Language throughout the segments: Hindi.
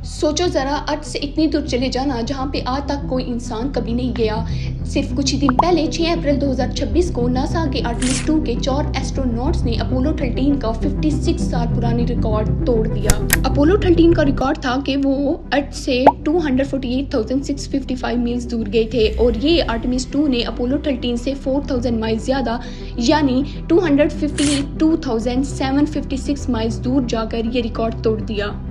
सोचो ज़रा, अर्थ से इतनी दूर चले जाना जहाँ पे आज तक कोई इंसान कभी नहीं गया। सिर्फ कुछ ही दिन पहले 6 अप्रैल 2026 को नासा के आर्टेमिस 2 के 4 एस्ट्रोनॉट्स ने अपोलो 13 का 56 साल पुरानी रिकॉर्ड तोड़ दिया। अपोलो 13 का रिकॉर्ड था कि वो अर्थ से 248,655 मील्स दूर गए थे और ये आर्टेमिस 2 ने अपोलो 13 से 4,000 माइल्स ज़्यादा यानी 252,756 माइल्स दूर जाकर ये रिकॉर्ड तोड़ दिया।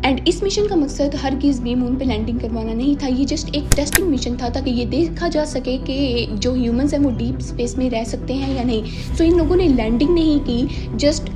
एंड इस मिशन का मकसद हरगिज़ भी मून पे लैंडिंग करवाना नहीं था। ये जस्ट एक टेस्टिंग मिशन था ताकि ये देखा जा सके कि जो ह्यूमंस हैं वो डीप स्पेस में रह सकते हैं या नहीं। सो इन लोगों ने लैंडिंग नहीं की, जस्ट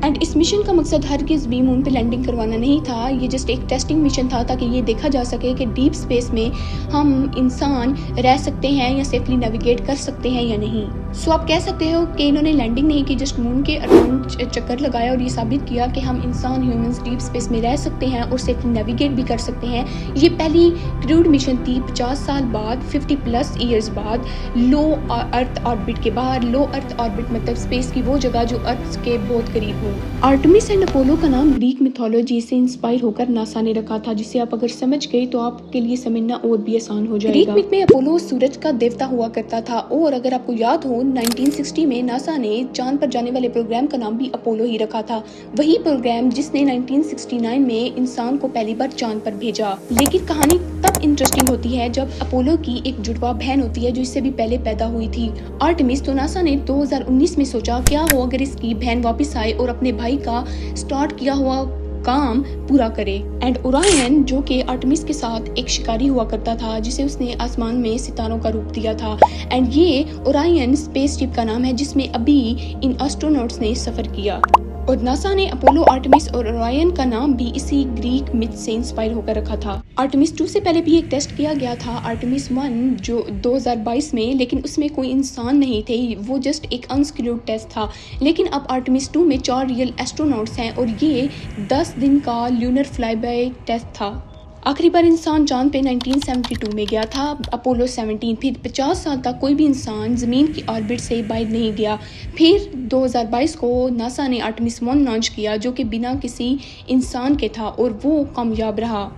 एंड इस मिशन का मकसद हरगिज़ भी मून पे लैंडिंग करवाना नहीं था। ये जस्ट एक टेस्टिंग मिशन था ताकि ये देखा जा सके कि डीप स्पेस में हम इंसान रह सकते हैं या सेफली नेविगेट कर सकते हैं या नहीं। सो आप कह सकते हो कि इन्होंने लैंडिंग नहीं की, जस्ट मून के अराउंड चक्कर लगाया और ये साबित किया कि हम इंसान ह्यूमंस डीप स्पेस में रह सकते हैं और सेफली नेविगेट भी कर सकते हैं। ये पहली क्रूड मिशन थी 50 साल बाद, 50+ ईयर्स बाद, लो अर्थ ऑर्बिट के बाहर। लो अर्थ ऑर्बिट मतलब स्पेस की वो जगह जो अर्थ के बहुत करीब हो। आर्टेमिस एंड अपोलो का नाम ग्रीक मिथोलॉजी से इंस्पायर होकर नासा ने रखा था, जिसे आप अगर समझ गए तो आपके लिए समझना और भी आसान हो जाएगा। ग्रीक मिथ में अपोलो सूरज का देवता हुआ करता था और अगर आपको याद हो 1960 में नासा ने चांद पर जाने वाले प्रोग्राम का नाम भी अपोलो ही रखा था। वही प्रोग्राम जिसने 1969 में इंसान को पहली बार चांद पर भेजा। लेकिन कहानी तब इंटरेस्टिंग होती है जब अपोलो की एक जुड़वा बहन होती है जो इससे भी पहले पैदा हुई थी, आर्टेमिस। तो नासा ने 2019 में सोचा क्या हो अगर इसकी बहन वापस आए और अपने भाई का स्टार्ट किया हुआ काम पूरा करे। एंड ओरायन जो कि आर्टेमिस के साथ एक शिकारी हुआ करता था जिसे उसने आसमान में सितारों का रूप दिया था। एंड ये ओरायन स्पेसशिप का नाम है जिसमें अभी इन एस्ट्रोनॉट्स ने सफर किया। और नासा ने अपोलो, आर्टेमिस और ओरायन का नाम भी इसी ग्रीक मिथ से इंस्पायर होकर रखा था। आर्टेमिस 2 से पहले भी एक टेस्ट किया गया था, आर्टेमिस 1 जो 2022 में, लेकिन उसमें कोई इंसान नहीं थे, वो जस्ट एक अनस्क्रूड टेस्ट था। लेकिन अब आर्टेमिस 2 में 4 रियल एस्ट्रोनॉट्स हैं और ये 10 दिन का ल्यूनर फ्लाईबाय टेस्ट था। आखिरी बार इंसान चांद पे 1972 में गया था, अपोलो 17। फिर 50 साल तक कोई भी इंसान ज़मीन की ऑर्बिट से बाहर नहीं गया। फिर 2022 को नासा ने आर्टेमिस 1 लॉन्च किया जो कि बिना किसी इंसान के था और वो कामयाब रहा।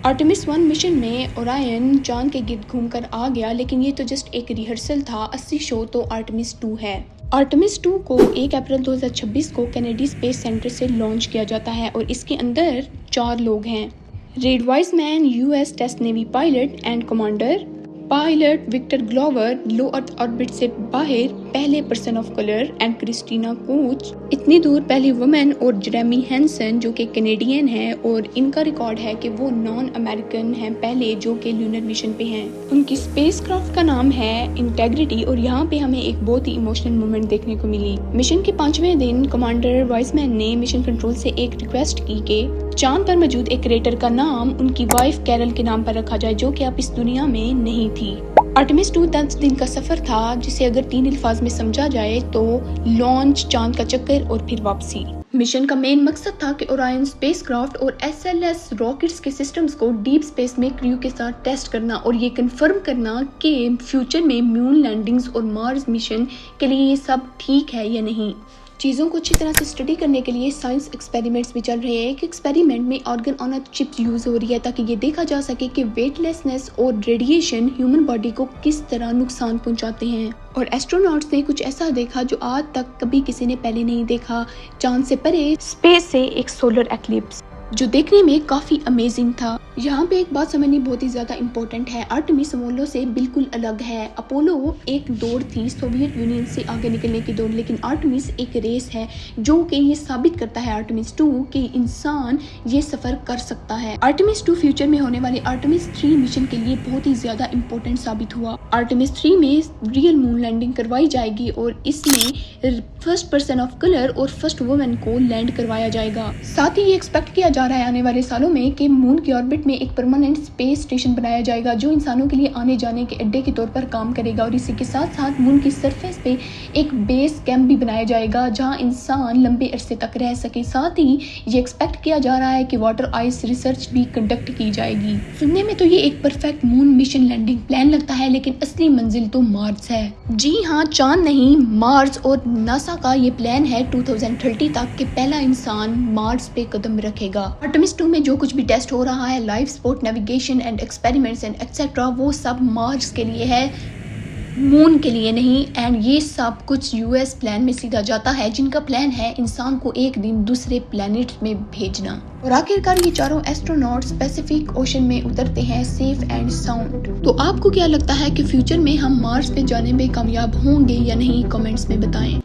आर्टेमिस 1 मिशन में ओरायन चांद के गिर्द घूमकर आ गया, लेकिन ये तो जस्ट एक रिहर्सल था। असली शो तो आर्टेमिस 2 है। आर्टेमिस 2 को 1 अप्रैल 2026 को कैनेडी स्पेस सेंटर से लॉन्च किया जाता है और इसके अंदर 4 लोग हैं। Reid Wiseman US test navy pilot and commander, pilot Victor Glover low Earth orbit से बाहर पहले person of colour, and Christina Koch इतनी दूर पहली वुमेन, और जेरेमी हैंसन जो कि कैनेडियन है और इनका रिकॉर्ड है कि वो नॉन अमेरिकन हैं पहले जो कि लूनर मिशन पे हैं। उनकी स्पेसक्राफ्ट का नाम है इंटेग्रिटी और यहाँ पे हमें एक बहुत ही इमोशनल मोमेंट देखने को मिली। मिशन के 5वें दिन कमांडर वाइसमैन ने मिशन कंट्रोल से एक रिक्वेस्ट की कि चांद पर मौजूद एक क्रेटर का नाम उनकी वाइफ कैरल के नाम पर रखा जाए जो कि अब इस दुनिया में नहीं थी। आर्टेमिस 2 10 दिन का सफर था जिसे अगर 3 अल्फाज में समझा जाए तो लॉन्च, चांद का चक्कर और फिर वापसी। मिशन का मेन मकसद था कि ओरायन स्पेसक्राफ्ट और एसएलएस रॉकेट्स के सिस्टम्स को डीप स्पेस में क्रू के साथ टेस्ट करना और ये कंफर्म करना कि फ्यूचर में मून लैंडिंग्स और मार्स मिशन के लिए ये सब ठीक है या नहीं। चीज़ों को अच्छी तरह से स्टडी करने के लिए साइंस एक्सपेरिमेंट्स भी चल रहे हैं। एक एक्सपेरिमेंट में organ on a chip use हो रही है ताकि ये देखा जा सके कि वेटलेसनेस और रेडिएशन ह्यूमन बॉडी को किस तरह नुकसान पहुंचाते हैं। और एस्ट्रोनॉट्स ने कुछ ऐसा देखा जो आज तक कभी किसी ने पहले नहीं देखा। चांद से परे स्पेस से एक सोलर एक्लिप्स जो देखने में काफ़ी अमेजिंग था। यहाँ पे एक बात समझनी बहुत ही ज़्यादा इम्पोर्टेंट है, आर्टेमिस अपोलो से बिल्कुल अलग है। अपोलो एक दौड़ थी सोवियत यूनियन से आगे निकलने की दौड़, लेकिन आर्टेमिस एक रेस है जो कि ये साबित करता है आर्टेमिस 2 कि इंसान ये सफ़र कर सकता है। आर्टेमिस 2 फ्यूचर में होने वाले आर्टेमिस 3 मिशन के लिए बहुत ही ज़्यादा इम्पोर्टेंट साबित हुआ। आर्टेमिस 3 में रियल मून लैंडिंग करवाई जाएगी और इसमें फर्स्ट पर्सन ऑफ कलर और फर्स्ट वुमेन को लैंड करवाया जाएगा। साथ ही ये एक्सपेक्ट किया जा रहा है आने वाले सालों में कि मून की ऑर्बिट में एक परमानेंट स्पेस स्टेशन बनाया जाएगा जो इंसानों के लिए आने जाने के अड्डे के तौर पर काम करेगा। और इसी के साथ साथ मून की सरफेस पे एक बेस कैंप भी बनाया जाएगा जहां इंसान लंबे अरसे तक रह सके। साथ ही ये एक्सपेक्ट किया जा रहा है कि वाटर आइस रिसर्च भी कंडक्ट की जाएगी। सुनने में तो ये एक perfect moon mission landing plan लगता है, लेकिन असली मंजिल तो मार्स है। जी हाँ, चांद नहीं, मार्स। और नासा का ये प्लान है 2030 तक कि पहला इंसान मार्स पे कदम रखेगा। आर्टेमिस 2 में जो कुछ भी टेस्ट हो रहा है, life support, navigation and experiments and etcetera, वो सब मार्स के लिए है, मून के लिए नहीं। एंड ये सब कुछ यूएस प्लान में सीधा जाता है, जिनका प्लान है इंसान को एक दिन दूसरे प्लेनेट में भेजना। और आखिरकार ये चारों एस्ट्रोनॉट्स पैसिफिक ओशन में उतरते हैं सेफ एंड साउंड। तो आपको क्या लगता है कि फ्यूचर में हम मार्स पे जाने में कामयाब होंगे या नहीं? कमेंट्स में बताएं।